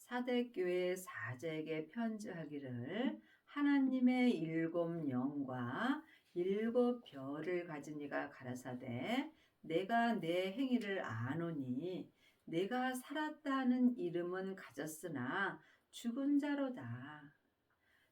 사대교회 사제에게 편지하기를 하나님의 일곱 영과 일곱 별을 가진 이가 가라사대 내가 내 행위를 아노니 내가 살았다 하는 이름은 가졌으나 죽은 자로다.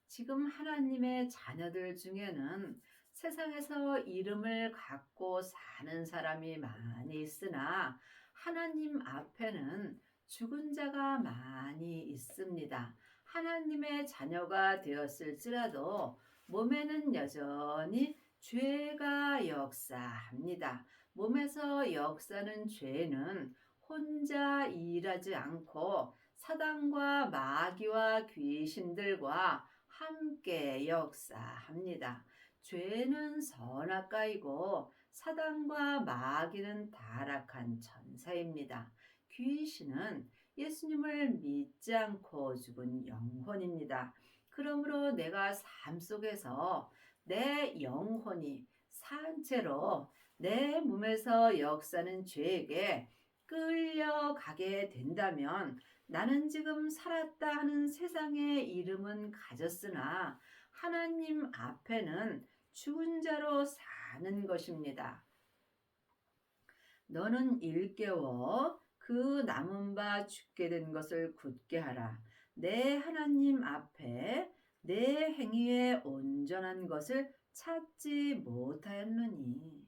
지금 하나님의 자녀들 중에는 세상에서 이름을 갖고 사는 사람이 많이 있으나 하나님 앞에는 죽은 자가 많이 있습니다. 하나님의 자녀가 되었을지라도 몸에는 여전히 죄가 역사합니다. 몸에서 역사는 죄는 혼자 일하지 않고 사단과 마귀와 귀신들과 함께 역사합니다. 죄는 선악과이고 사단과 마귀는 타락한 천사입니다. 귀신은 예수님을 믿지 않고 죽은 영혼입니다. 그러므로 내가 삶 속에서 내 영혼이 산채로 내 몸에서 역사는 죄에게 끌려가게 된다면 나는 지금 살았다 하는 세상의 이름은 가졌으나 하나님 앞에는 죽은 자로 사는 것입니다. 너는 일깨워 그 남은 바 죽게 된 것을 굳게 하라. 내 하나님 앞에 내 행위에 온전한 것을 찾지 못하였느니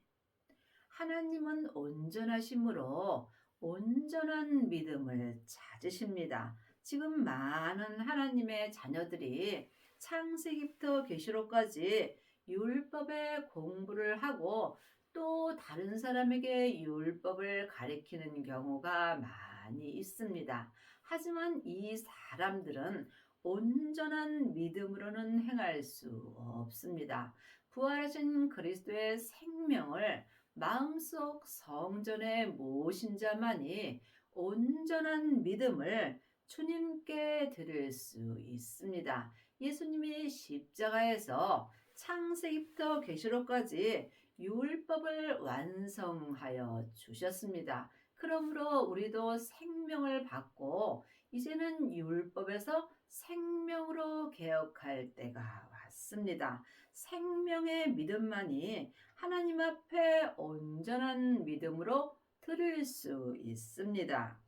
하나님은 온전하심으로 온전한 믿음을 찾으십니다. 지금 많은 하나님의 자녀들이 창세기부터 계시록까지 율법의 공부를 하고 또 다른 사람에게 율법을 가리키는 경우가 많이 있습니다. 하지만 이 사람들은 온전한 믿음으로는 행할 수 없습니다. 부활하신 그리스도의 생명을 마음속 성전에 모신 자만이 온전한 믿음을 주님께 드릴 수 있습니다. 예수님이 십자가에서 창세기부터 계시록까지 율법을 완성하여 주셨습니다. 그러므로 우리도 생명을 받고 이제는 율법에서 생명으로 개혁할 때가 왔습니다. 생명의 믿음만이 하나님 앞에 온전한 믿음으로 드릴 수 있습니다.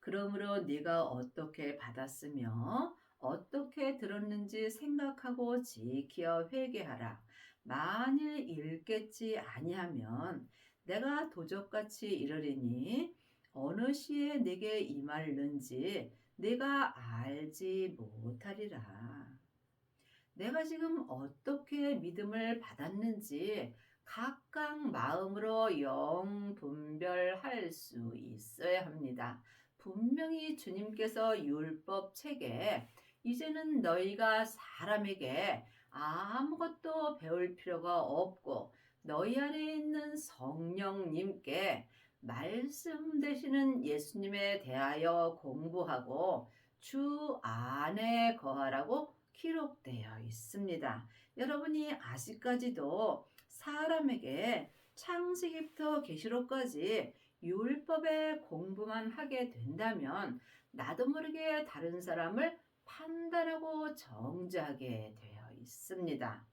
그러므로 네가 어떻게 받았으며 어떻게 들었는지 생각하고 지키어 회개하라. 만일 읽겠지 아니하면 내가 도적같이 이르리니 어느 시에 내게 임할는지 내가 알지 못하리라. 내가 지금 어떻게 믿음을 받았는지 각각 마음으로 영 분별할 수 있어야 합니다. 분명히 주님께서 율법 책에 이제는 너희가 사람에게 아무것도 배울 필요가 없고 너희 안에 있는 성령님께 말씀 되시는 예수님에 대하여 공부하고 주 안에 거하라고 기록되어 있습니다. 여러분이 아직까지도 사람에게 창세기부터 계시록까지 율법의 공부만 하게 된다면 나도 모르게 다른 사람을 판단하고 정죄하게 되어 있습니다.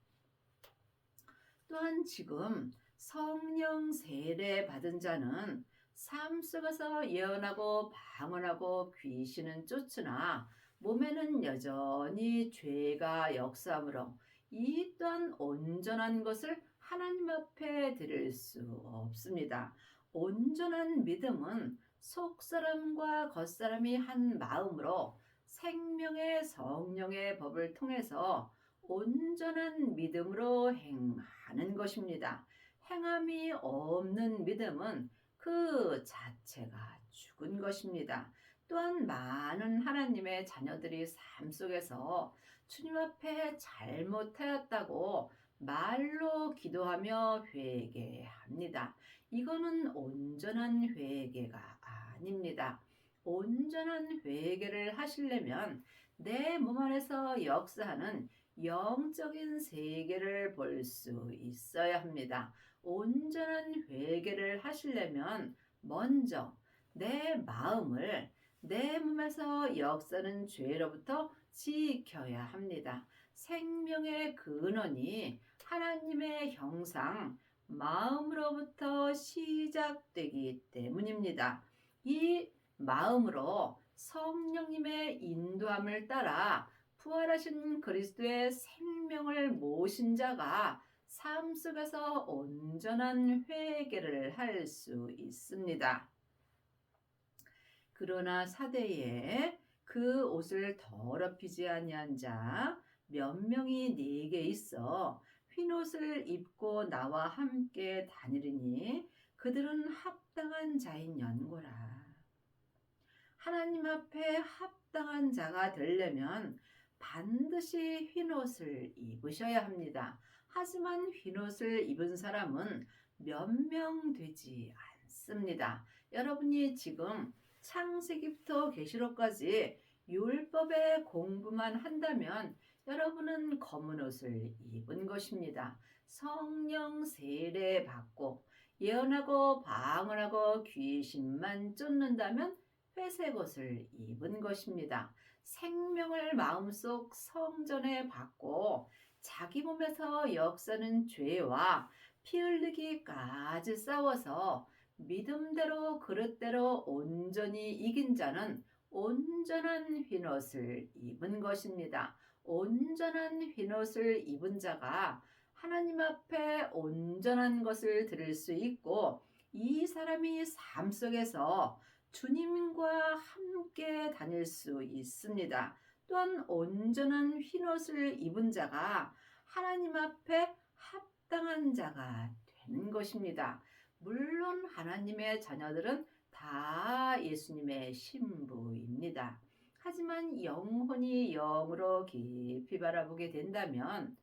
또한 지금 성령 세례 받은 자는 삶 속에서 예언하고 방언하고 귀신은 쫓으나 몸에는 여전히 죄가 역사하므로 이 또한 온전한 것을 하나님 앞에 드릴 수 없습니다. 온전한 믿음은 속사람과 겉사람이 한 마음으로 생명의 성령의 법을 통해서 온전한 믿음으로 행하는 것입니다. 행함이 없는 믿음은 그 자체가 죽은 것입니다. 또한 많은 하나님의 자녀들이 삶 속에서 주님 앞에 잘못하였다고 말로 기도하며 회개합니다. 이거는 온전한 회개가 아닙니다. 온전한 회개를 하시려면 내 몸 안에서 역사하는 영적인 세계를 볼 수 있어야 합니다. 온전한 회개를 하시려면 먼저 내 마음을 내 몸에서 역사는 죄로부터 지켜야 합니다. 생명의 근원이 하나님의 형상, 마음으로부터 시작되기 때문입니다. 이 마음으로 성령님의 인도함을 따라 부활하신 그리스도의 생명을 모신 자가 삶 속에서 온전한 회개를 할 수 있습니다. 그러나 사대에 그 옷을 더럽히지 아니한 자 몇 명이 네게 있어 흰옷을 입고 나와 함께 다니리니 그들은 합당한 자인 연고라. 하나님 앞에 합당한 자가 되려면 반드시 흰옷을 입으셔야 합니다. 하지만 흰옷을 입은 사람은 몇 명 되지 않습니다. 여러분이 지금 창세기부터 계시록까지 율법의 공부만 한다면 여러분은 검은 옷을 입은 것입니다. 성령 세례 받고 예언하고 방언하고 귀신만 쫓는다면 회색 옷을 입은 것입니다. 생명을 마음속 성전에 받고 자기 몸에서 역사는 죄와 피 흘리기까지 싸워서 믿음대로 그릇대로 온전히 이긴 자는 온전한 흰옷을 입은 것입니다. 온전한 흰옷을 입은 자가 하나님 앞에 온전한 것을 들을 수 있고 이 사람이 삶 속에서 주님과 함께 다닐 수 있습니다. 또한 온전한 흰옷을 입은 자가 하나님 앞에 합당한 자가 되는 것입니다. 물론 하나님의 자녀들은 다 예수님의 신부입니다. 하지만 영혼이 영으로 깊이 바라보게 된다면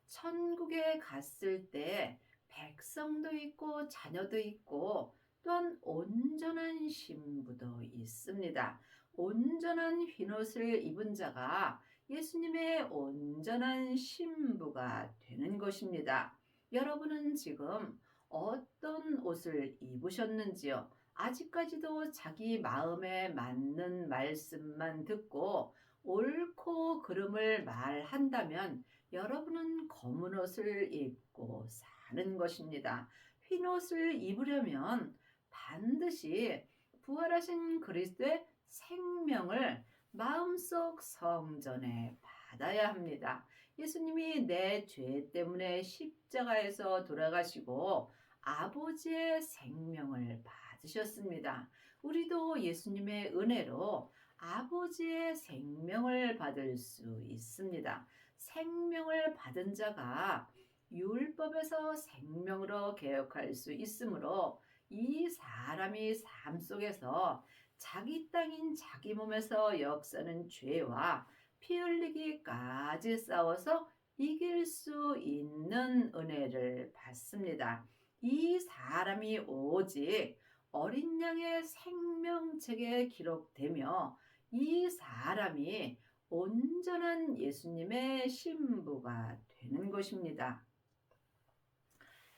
천국에 갔을 때 백성도 있고 자녀도 있고 또한 온전한 신부도 있습니다. 온전한 흰옷을 입은 자가 예수님의 온전한 신부가 되는 것입니다. 여러분은 지금 어떤 옷을 입으셨는지요? 아직까지도 자기 마음에 맞는 말씀만 듣고 옳고 그름을 말한다면 여러분은 검은 옷을 입고 사는 것입니다. 흰 옷을 입으려면 반드시 부활하신 그리스도의 생명을 마음속 성전에 받아야 합니다. 예수님이 내 죄 때문에 십자가에서 돌아가시고 아버지의 생명을 받으셨습니다. 우리도 예수님의 은혜로 아버지의 생명을 받을 수 있습니다. 생명을 받은 자가 율법에서 생명으로 개혁할 수 있으므로 이 사람이 삶 속에서 자기 땅인 자기 몸에서 역사는 죄와 피 흘리기까지 싸워서 이길 수 있는 은혜를 받습니다. 이 사람이 오직 어린 양의 생명책에 기록되며 이 사람이 온전한 예수님의 신부가 되는 것입니다.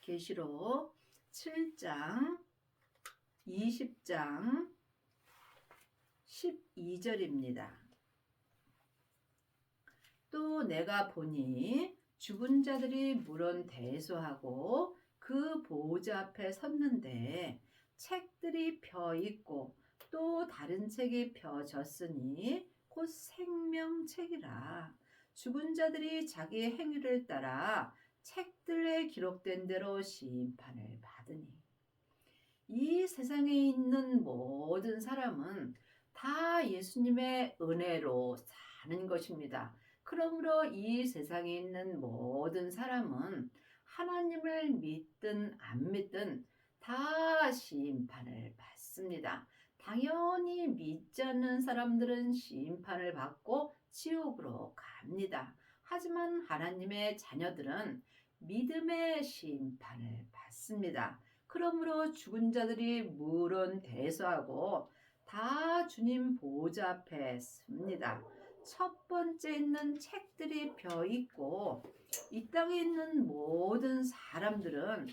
계시록 7장 20장 12절입니다. 또 내가 보니 죽은 자들이 물은 대소하고 그 보호자 앞에 섰는데 책들이 펴 있고 또 다른 책이 펴졌으니 곧 생명책이라. 죽은 자들이 자기 행위를 따라 책들에 기록된 대로 심판을 받으니. 이 세상에 있는 모든 사람은 다 예수님의 은혜로 사는 것입니다. 그러므로 이 세상에 있는 모든 사람은 하나님을 믿든 안 믿든 다 심판을 받습니다. 당연히 믿지 않는 사람들은 심판을 받고 지옥으로 갑니다. 하지만 하나님의 자녀들은 믿음의 심판을 받습니다. 그러므로 죽은 자들이 물은 대소하고 다 주님 보좌 앞에 섭니다. 첫 번째 있는 책들이 펴 있고 이 땅에 있는 모든 사람들은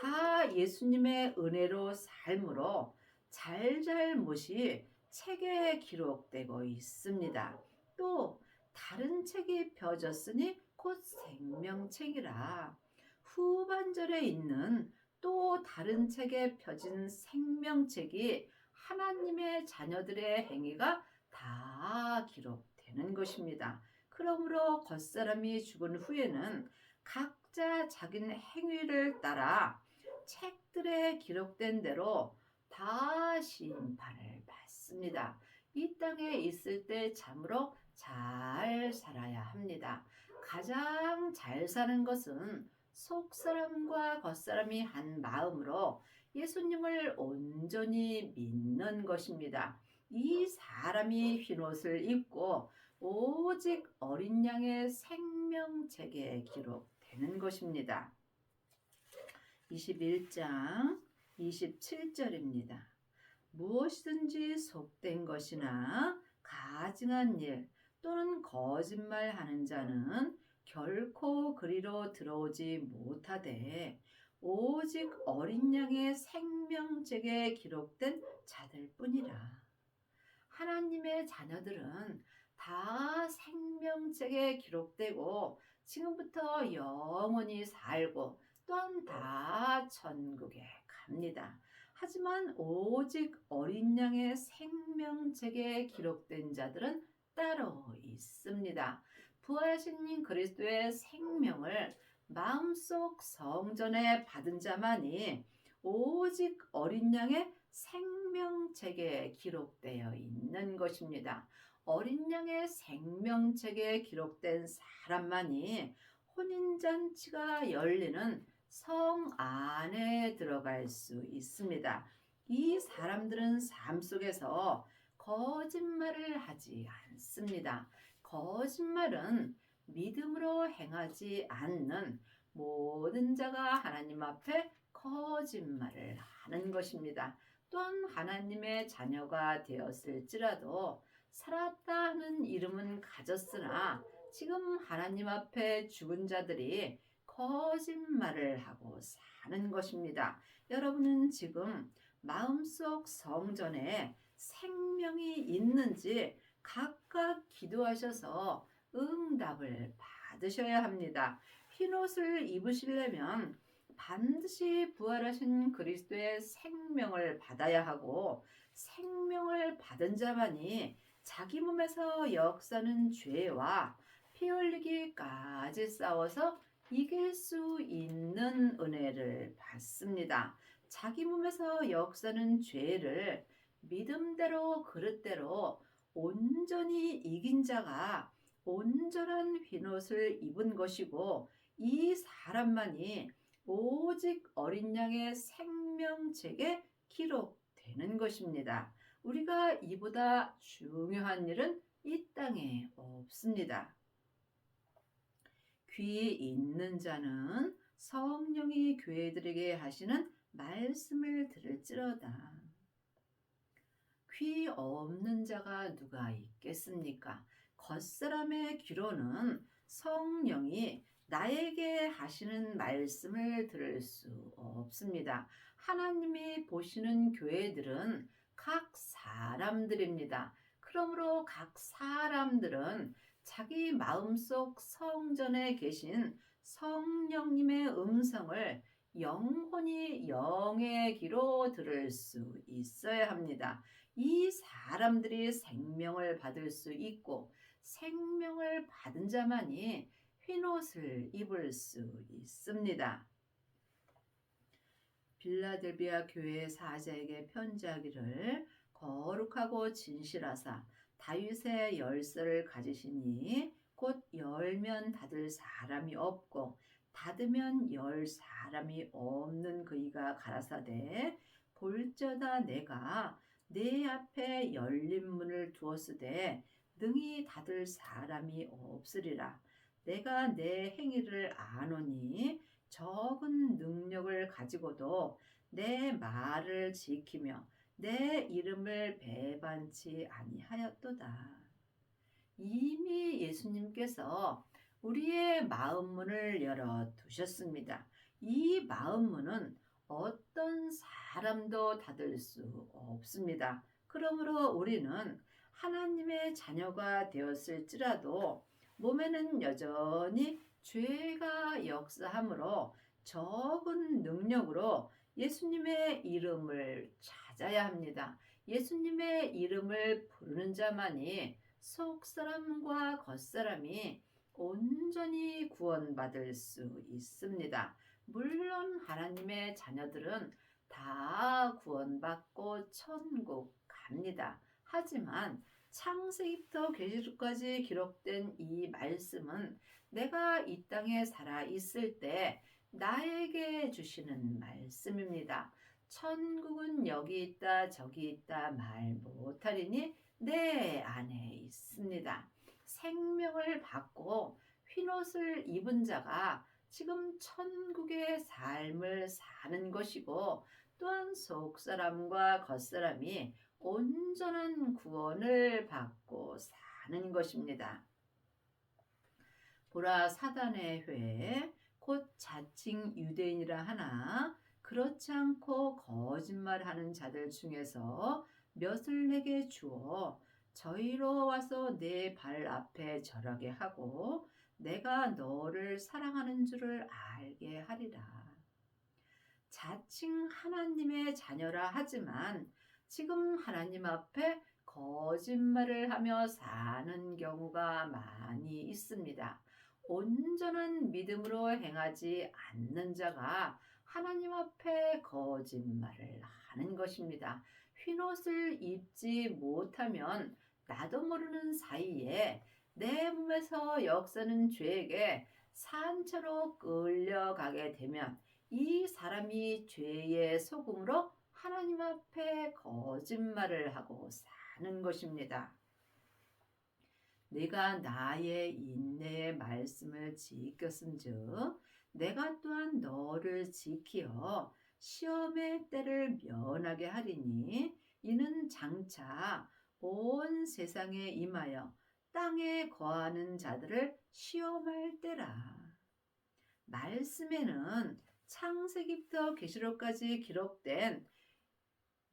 다 예수님의 은혜로 삶으로 잘잘못이 책에 기록되고 있습니다. 또 다른 책이 펴졌으니 곧 생명책이라. 후반절에 있는 또 다른 책에 펴진 생명책이 하나님의 자녀들의 행위가 다 기록되는 것입니다. 그러므로 겉사람이 죽은 후에는 각자 자기 행위를 따라 책들에 기록된 대로 다 심판을 받습니다. 이 땅에 있을 때 참으로 잘 살아야 합니다. 가장 잘 사는 것은 속사람과 겉사람이 한 마음으로 예수님을 온전히 믿는 것입니다. 이 사람이 흰옷을 입고 오직 어린 양의 생명책에 기록되는 것입니다. 21장 27절입니다. 무엇이든지 속된 것이나 가증한 일 또는 거짓말하는 자는 결코 그리로 들어오지 못하되 오직 어린 양의 생명책에 기록된 자들뿐이라. 하나님의 자녀들은 다 생명책에 기록되고 지금부터 영원히 살고 또한 다 천국에 갑니다. 하지만 오직 어린 양의 생명책에 기록된 자들은 따로 있습니다. 부활하신 그리스도의 생명을 마음속 성전에 받은 자만이 오직 어린 양의 생명책에 기록되어 있는 것입니다. 어린 양의 생명책에 기록된 사람만이 혼인잔치가 열리는 성 안에 들어갈 수 있습니다. 이 사람들은 삶 속에서 거짓말을 하지 않습니다. 거짓말은 믿음으로 행하지 않는 모든 자가 하나님 앞에 거짓말을 하는 것입니다. 또한 하나님의 자녀가 되었을지라도 살았다 하는 이름은 가졌으나 지금 하나님 앞에 죽은 자들이 거짓말을 하고 사는 것입니다. 여러분은 지금 마음속 성전에 생명이 있는지 각각 기도하셔서 응답을 받으셔야 합니다. 흰옷을 입으시려면 반드시 부활하신 그리스도의 생명을 받아야 하고 생명을 받은 자만이 자기 몸에서 역사는 죄와 피 흘리기까지 싸워서 이길 수 있는 은혜를 받습니다. 자기 몸에서 역사는 죄를 믿음대로 그릇대로 온전히 이긴 자가 온전한 흰옷을 입은 것이고 이 사람만이 오직 어린 양의 생명책에 기록되는 것입니다. 우리가 이보다 중요한 일은 이 땅에 없습니다. 귀 있는 자는 성령이 교회들에게 하시는 말씀을 들을지어다. 귀 없는 자가 누가 있겠습니까? 겉사람의 귀로는 성령이 나에게 하시는 말씀을 들을 수 없습니다. 하나님이 보시는 교회들은 각 사람들입니다. 그러므로 각 사람들은 자기 마음속 성전에 계신 성령님의 음성을 영혼이 영의 귀로 들을 수 있어야 합니다. 이 사람들이 생명을 받을 수 있고 생명을 받은 자만이 흰옷을 입을 수 있습니다. 빌라델비아 교회 사자에게 편지하기를 거룩하고 진실하사 다윗의 열쇠를 가지시니 곧 열면 닫을 사람이 없고 닫으면 열 사람이 없는 그이가 가라사대 볼저다 내가 내 앞에 열린 문을 두었으되 능히 닫을 사람이 없으리라. 내가 내 행위를 아노니 적은 능력을 가지고도 내 말을 지키며 내 이름을 배반치 아니하였도다. 이미 예수님께서 우리의 마음문을 열어 두셨습니다. 이 마음문은 어떤 사람도 닫을 수 없습니다. 그러므로 우리는 하나님의 자녀가 되었을지라도 몸에는 여전히 죄가 역사하므로 적은 능력으로 예수님의 이름을 찾아야 합니다. 예수님의 이름을 부르는 자만이 속사람과 겉사람이 온전히 구원받을 수 있습니다. 물론 하나님의 자녀들은 다 구원받고 천국 갑니다. 하지만 창세기부터 계시록까지 기록된 이 말씀은 내가 이 땅에 살아 있을 때 나에게 주시는 말씀입니다. 천국은 여기 있다 저기 있다 말 못하리니 내 안에 있습니다. 생명을 받고 흰옷을 입은 자가 지금 천국의 삶을 사는 것이고, 또한 속사람과 겉사람이 온전한 구원을 받고 사는 것입니다. 보라, 사단의 회 곧 자칭 유대인이라 하나 그렇지 않고 거짓말하는 자들 중에서 몇을 내게 주어 저희로 와서 내 발 앞에 절하게 하고 내가 너를 사랑하는 줄을 알게 하리라. 자칭 하나님의 자녀라 하지만 지금 하나님 앞에 거짓말을 하며 사는 경우가 많이 있습니다. 온전한 믿음으로 행하지 않는 자가 하나님 앞에 거짓말을 하는 것입니다. 흰옷을 입지 못하면 나도 모르는 사이에 내 몸에서 역사는 죄에게 산채로 끌려가게 되면 이 사람이 죄의 소금으로 하나님 앞에 거짓말을 하고 사는 것입니다. 내가 나의 인내의 말씀을 지켰은즉 내가 또한 너를 지키어 시험의 때를 면하게 하리니 이는 장차 온 세상에 임하여 땅에 거하는 자들을 시험할 때라. 말씀에는 창세기부터 계시록까지 기록된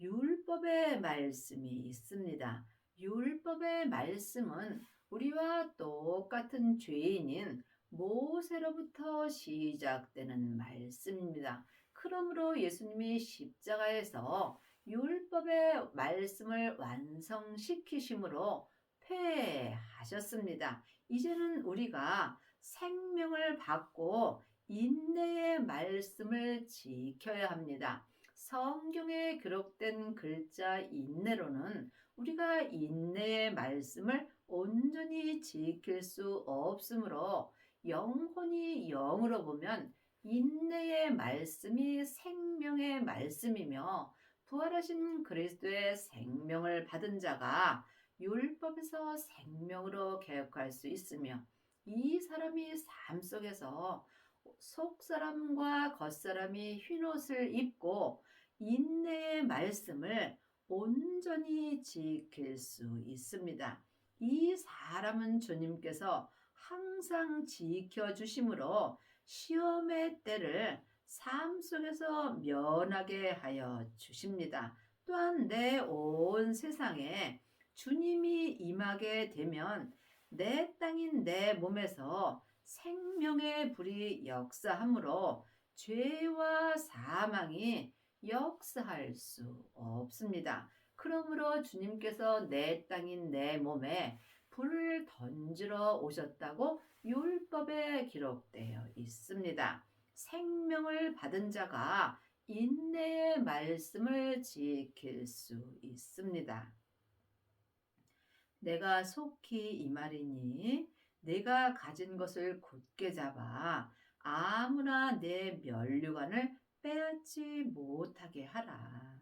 율법의 말씀이 있습니다. 율법의 말씀은 우리와 똑같은 죄인인 모세로부터 시작되는 말씀입니다. 그러므로 예수님이 십자가에서 율법의 말씀을 완성시키심으로 폐하셨습니다. 이제는 우리가 생명을 받고 인내의 말씀을 지켜야 합니다. 성경에 기록된 글자 인내로는 우리가 인내의 말씀을 온전히 지킬 수 없으므로 영혼이 영으로 보면 인내의 말씀이 생명의 말씀이며 부활하신 그리스도의 생명을 받은 자가 율법에서 생명으로 개혁할 수 있으며 이 사람이 삶 속에서 속사람과 겉사람이 흰옷을 입고 인내의 말씀을 온전히 지킬 수 있습니다. 이 사람은 주님께서 항상 지켜주심으로 시험의 때를 삶 속에서 면하게 하여 주십니다. 또한 내 온 세상에 주님이 임하게 되면 내 땅인 내 몸에서 생명의 불이 역사하므로 죄와 사망이 역사할 수 없습니다. 그러므로 주님께서 내 땅인 내 몸에 불을 던지러 오셨다고 율법에 기록되어 있습니다. 생명을 받은 자가 인내의 말씀을 지킬 수 있습니다. 내가 속히 이 말이니 내가 가진 것을 굳게 잡아 아무나 내 면류관을 빼앗지 못하게 하라.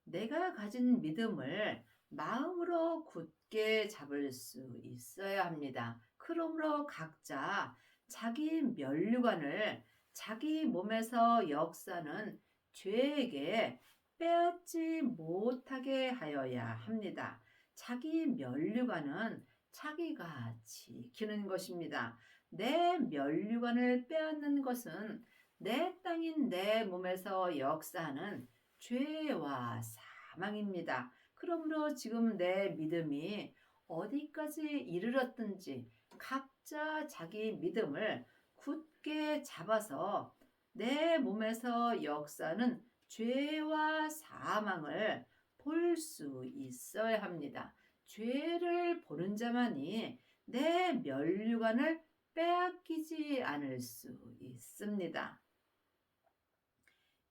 내가 가진 믿음을 마음으로 굳게 잡을 수 있어야 합니다. 그러므로 각자 자기 면류관을 자기 몸에서 역사는 죄에게 빼앗지 못하게 하여야 합니다. 자기 면류관은 자기가 지키는 것입니다. 내 면류관을 빼앗는 것은 내 땅인 내 몸에서 역사하는 죄와 사망입니다. 그러므로 지금 내 믿음이 어디까지 이르렀든지 각자 자기 믿음을 굳게 잡아서 내 몸에서 역사는 죄와 사망을 볼 수 있어야 합니다. 죄를 보는 자만이 내 면류관을 빼앗기지 않을 수 있습니다.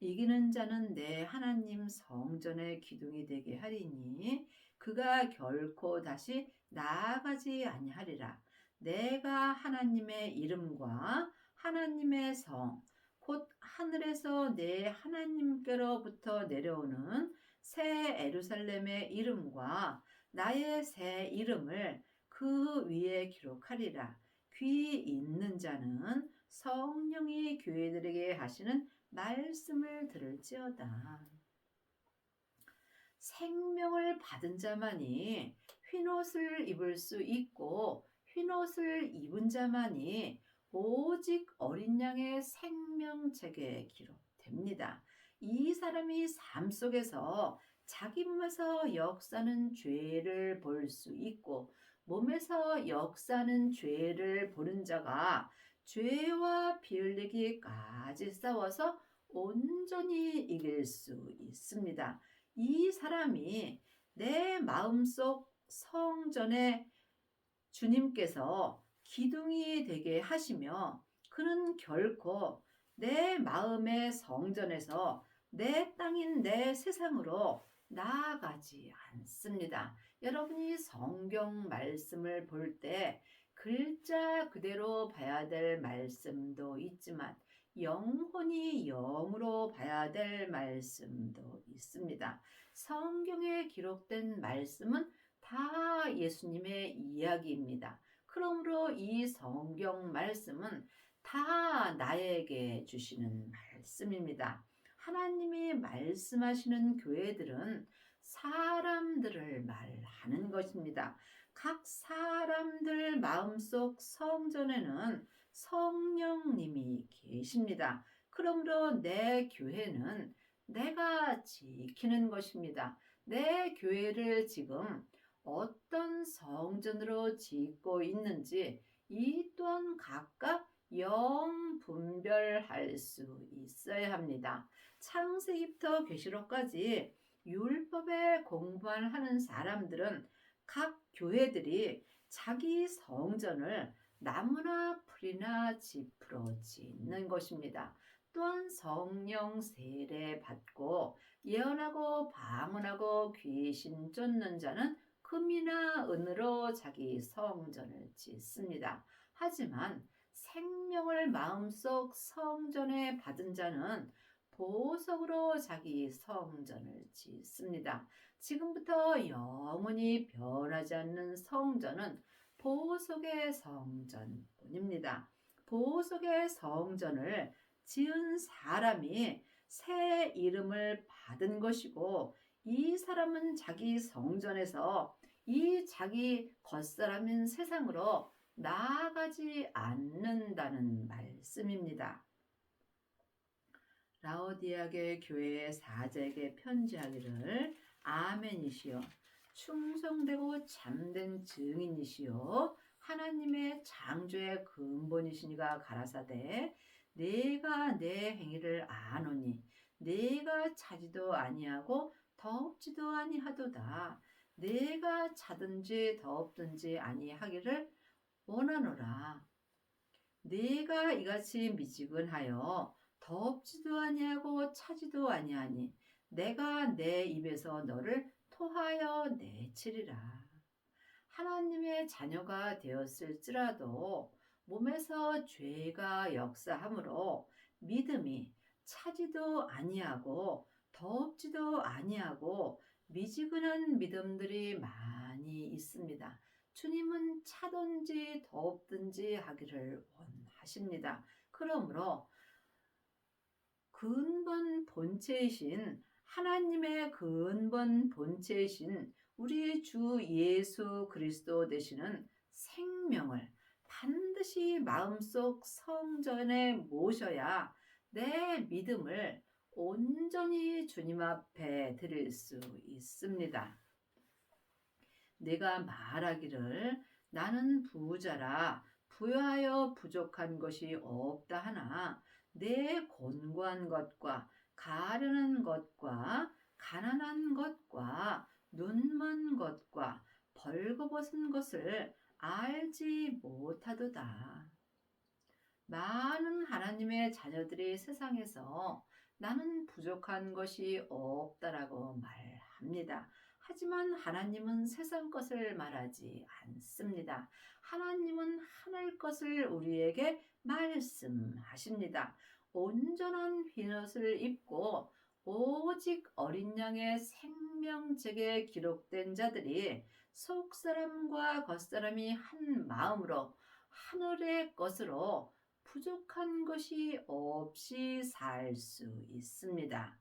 이기는 자는 내 하나님 성전의 기둥이 되게 하리니 그가 결코 다시 나아가지 아니하리라. 내가 하나님의 이름과 하나님의 성, 곧 하늘에서 내 하나님께로부터 내려오는 새 에루살렘의 이름과 나의 새 이름을 그 위에 기록하리라. 귀 있는 자는 성령이 교회들에게 하시는 말씀을 들을지어다. 생명을 받은 자만이 흰옷을 입을 수 있고 흰옷을 입은 자만이 오직 어린 양의 생명책에 기록됩니다. 이 사람이 삶 속에서 자기 몸에서 역사는 죄를 볼 수 있고 몸에서 역사는 죄를 보는 자가 죄와 피 흘리기까지 싸워서 온전히 이길 수 있습니다. 이 사람이 내 마음속 성전에 주님께서 기둥이 되게 하시며 그는 결코 내 마음의 성전에서 내 땅인 내 세상으로 나아가지 않습니다. 여러분이 성경 말씀을 볼 때 글자 그대로 봐야 될 말씀도 있지만 영혼이 영으로 봐야 될 말씀도 있습니다. 성경에 기록된 말씀은 다 예수님의 이야기입니다. 그러므로 이 성경 말씀은 다 나에게 주시는 말씀입니다. 하나님이 말씀하시는 교회들은 사람들을 말하는 것입니다. 각 사람들 마음속 성전에는 성령님이 계십니다. 그러므로 내 교회는 내가 지키는 것입니다. 내 교회를 지금 어떤 성전으로 짓고 있는지 이 또한 각각 분별할 수 있어야 합니다. 창세기부터 계시록까지 율법에 공부하는 사람들은 각 교회들이 자기 성전을 나무나 풀이나 짚으로 짓는 것입니다. 또한 성령 세례 받고 예언하고 방언하고 귀신 쫓는 자는 금이나 은으로 자기 성전을 짓습니다. 하지만 생명을 마음속 성전에 받은 자는 보석으로 자기 성전을 짓습니다. 지금부터 영원히 변하지 않는 성전은 보석의 성전뿐입니다. 보석의 성전을 지은 사람이 새 이름을 받은 것이고 이 사람은 자기 성전에서 이 자기 겉사람인 세상으로 나아가지 않는다는 말씀입니다. 라오디아게 교회의 사제에게 편지하기를 아멘이시여 충성되고 참된 증인이시여 하나님의 창조의 근본이시니가 가라사대 내가 내 행위를 아노니 내가 차지도 아니하고 더없지도 아니하도다 내가 차든지 더없든지 아니하기를 원하노라 내가 이같이 미지근하여 더없지도 아니하고 차지도 아니하니 내가 내 입에서 너를 토하여 내치리라. 하나님의 자녀가 되었을지라도 몸에서 죄가 역사하므로 믿음이 차지도 아니하고 더없지도 아니하고 미지근한 믿음들이 많이 있습니다. 주님은 차든지 더없든지 하기를 원하십니다. 그러므로 근본 본체이신 하나님의 근본 본체이신 우리 주 예수 그리스도 되시는 생명을 반드시 마음속 성전에 모셔야 내 믿음을 온전히 주님 앞에 드릴 수 있습니다. 내가 말하기를 나는 부자라 부여하여 부족한 것이 없다 하나 내 곤고한 것과 가련한 것과 가난한 것과 눈먼 것과 벌거벗은 것을 알지 못하도다. 많은 하나님의 자녀들이 세상에서 나는 부족한 것이 없다라고 말합니다. 하지만 하나님은 세상 것을 말하지 않습니다. 하나님은 하늘 것을 우리에게 말씀하십니다. 온전한 흰옷을 입고 오직 어린 양의 생명책에 기록된 자들이 속사람과 겉사람이 한 마음으로 하늘의 것으로 부족한 것이 없이 살 수 있습니다.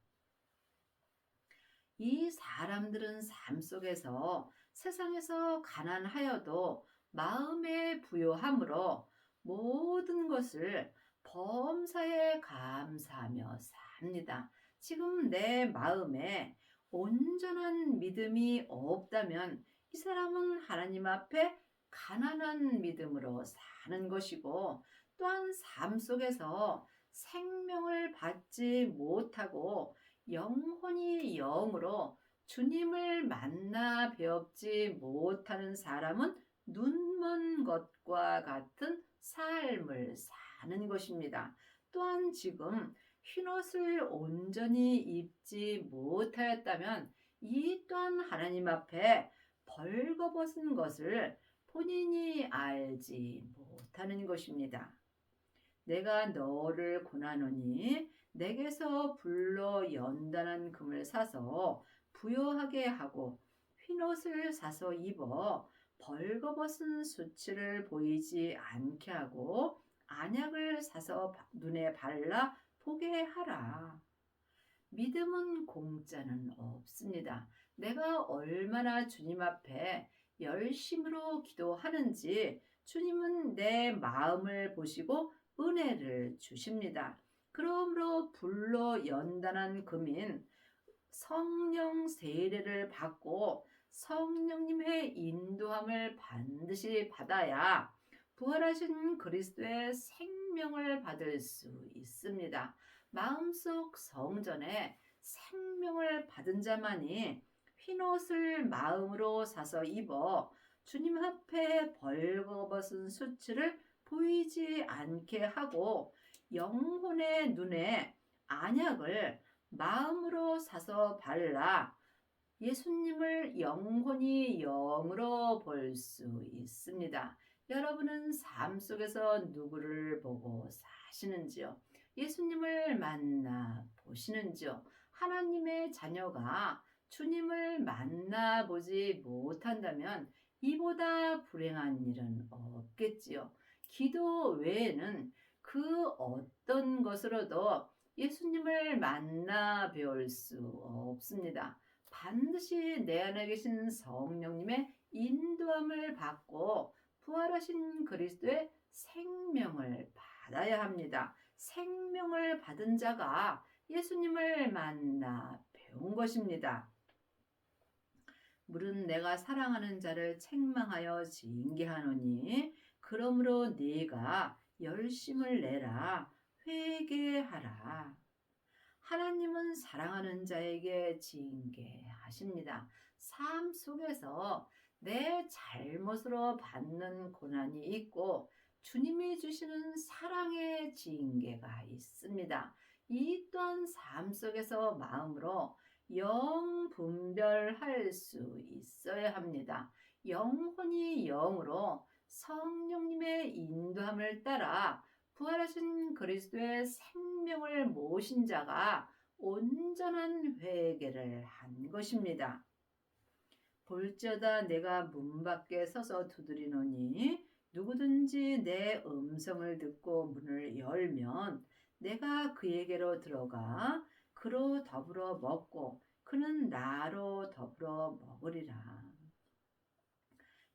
이 사람들은 삶 속에서 세상에서 가난하여도 마음에 부요함으로 모든 것을 범사에 감사하며 삽니다. 지금 내 마음에 온전한 믿음이 없다면 이 사람은 하나님 앞에 가난한 믿음으로 사는 것이고 또한 삶 속에서 생명을 받지 못하고 영혼이 영으로 주님을 만나 배웁지 못하는 사람은 눈먼 것과 같은 삶을 사는 것입니다. 또한 지금 흰옷을 온전히 입지 못하였다면 이 또한 하나님 앞에 벌거벗은 것을 본인이 알지 못하는 것입니다. 내가 너를 권하노니 내게서 불러 연단한 금을 사서 부요하게 하고 흰옷을 사서 입어 벌거벗은 수치를 보이지 않게 하고 안약을 사서 눈에 발라 보게 하라. 믿음은 공짜는 없습니다. 내가 얼마나 주님 앞에 열심으로 기도하는지 주님은 내 마음을 보시고 은혜를 주십니다. 그러므로 불로 연단한 금인 성령 세례를 받고 성령님의 인도함을 반드시 받아야 부활하신 그리스도의 생명을 받을 수 있습니다. 마음속 성전에 생명을 받은 자만이 흰옷을 마음으로 사서 입어 주님 앞에 벌거벗은 수치를 보이지 않게 하고 영혼의 눈에 안약을 마음으로 사서 발라 예수님을 영혼이 영으로 볼 수 있습니다. 여러분은 삶 속에서 누구를 보고 사시는지요? 예수님을 만나 보시는지요? 하나님의 자녀가 주님을 만나보지 못한다면 이보다 불행한 일은 없겠지요. 기도 외에는 그 어떤 것으로도 예수님을 만나 배울 수 없습니다. 반드시 내 안에 계신 성령님의 인도함을 받고 부활하신 그리스도의 생명을 받아야 합니다. 생명을 받은 자가 예수님을 만나 배운 것입니다. 물은 내가 사랑하는 자를 책망하여 징계하노니 그러므로 네가 열심을 내라 회개하라. 하나님은 사랑하는 자에게 징계하십니다. 삶 속에서 내 잘못으로 받는 고난이 있고 주님이 주시는 사랑의 징계가 있습니다. 이 또한 삶 속에서 마음으로 영 분별할 수 있어야 합니다. 영혼이 영으로 성령님의 인도함을 따라 부활하신 그리스도의 생명을 모신 자가 온전한 회개를 한 것입니다. 볼지어다 내가 문 밖에 서서 두드리노니 누구든지 내 음성을 듣고 문을 열면 내가 그에게로 들어가 그로 더불어 먹고 그는 나로 더불어 먹으리라.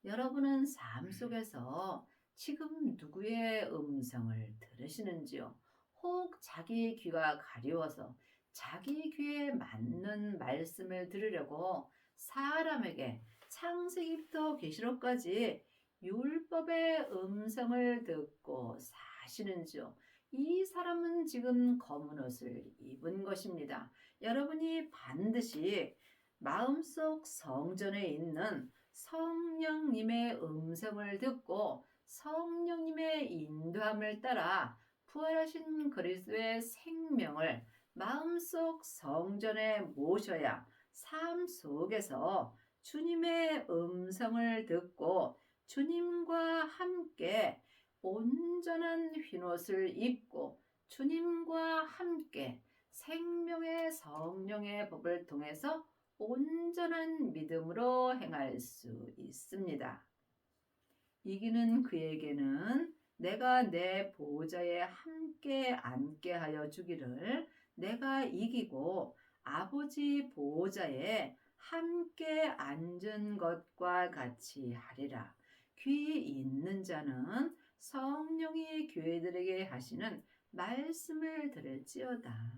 여러분은 삶 속에서 지금 누구의 음성을 들으시는지요? 혹 자기 귀가 가려워서 자기 귀에 맞는 말씀을 들으려고 사람에게 창세기부터 계시록까지 율법의 음성을 듣고 사시는지요. 이 사람은 지금 검은 옷을 입은 것입니다. 여러분이 반드시 마음속 성전에 있는 성령님의 음성을 듣고 성령님의 인도함을 따라 부활하신 그리스도의 생명을 마음속 성전에 모셔야 삶 속에서 주님의 음성을 듣고 주님과 함께 온전한 흰옷을 입고 주님과 함께 생명의 성령의 법을 통해서 온전한 믿음으로 행할 수 있습니다. 이기는 그에게는 내가 내 보좌에 함께 앉게 하여 주기를 내가 이기고 아버지 보좌에 함께 앉은 것과 같이 하리라. 귀 있는 자는 성령이 교회들에게 하시는 말씀을 들을지어다.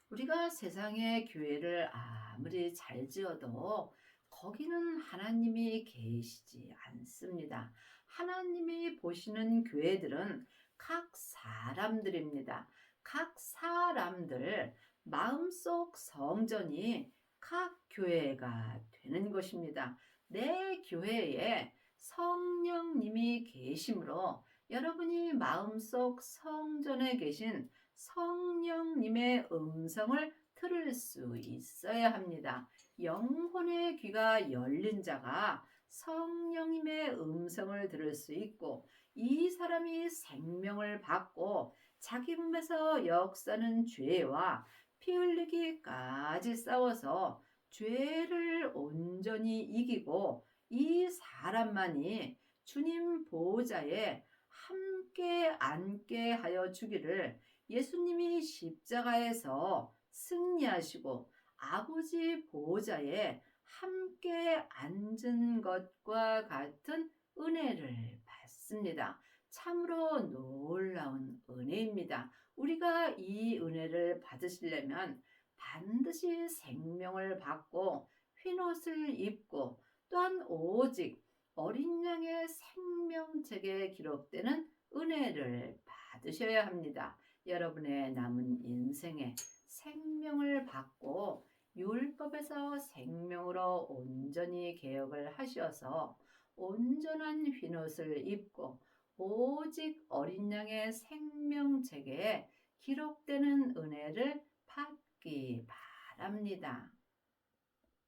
우리가 세상의 교회를 아무리 잘 지어도 거기는 하나님이 계시지 않습니다. 하나님이 보시는 교회들은 각 사람들입니다. 각 사람들 마음속 성전이 각 교회가 되는 것입니다. 내 교회에 성령님이 계심으로 여러분이 마음속 성전에 계신 성령님의 음성을 들을 수 있어야 합니다. 영혼의 귀가 열린 자가 성령님의 음성을 들을 수 있고 이 사람이 생명을 받고 자기 몸에서 역사는 죄와 피 흘리기까지 싸워서 죄를 온전히 이기고 이 사람만이 주님 보좌에 함께 앉게 하여 주기를 예수님이 십자가에서 승리하시고 아버지 보좌에 함께 앉은 것과 같은 은혜를 받습니다. 참으로 놀라운 은혜입니다. 우리가 이 은혜를 받으시려면 반드시 생명을 받고 흰옷을 입고 또한 오직 어린 양의 생명책에 기록되는 은혜를 받으셔야 합니다. 여러분의 남은 인생에 생명을 받고 율법에서 생명으로 온전히 개혁을 하셔서 온전한 흰옷을 입고 오직 어린 양의 생명책에 기록되는 은혜를 받기 바랍니다.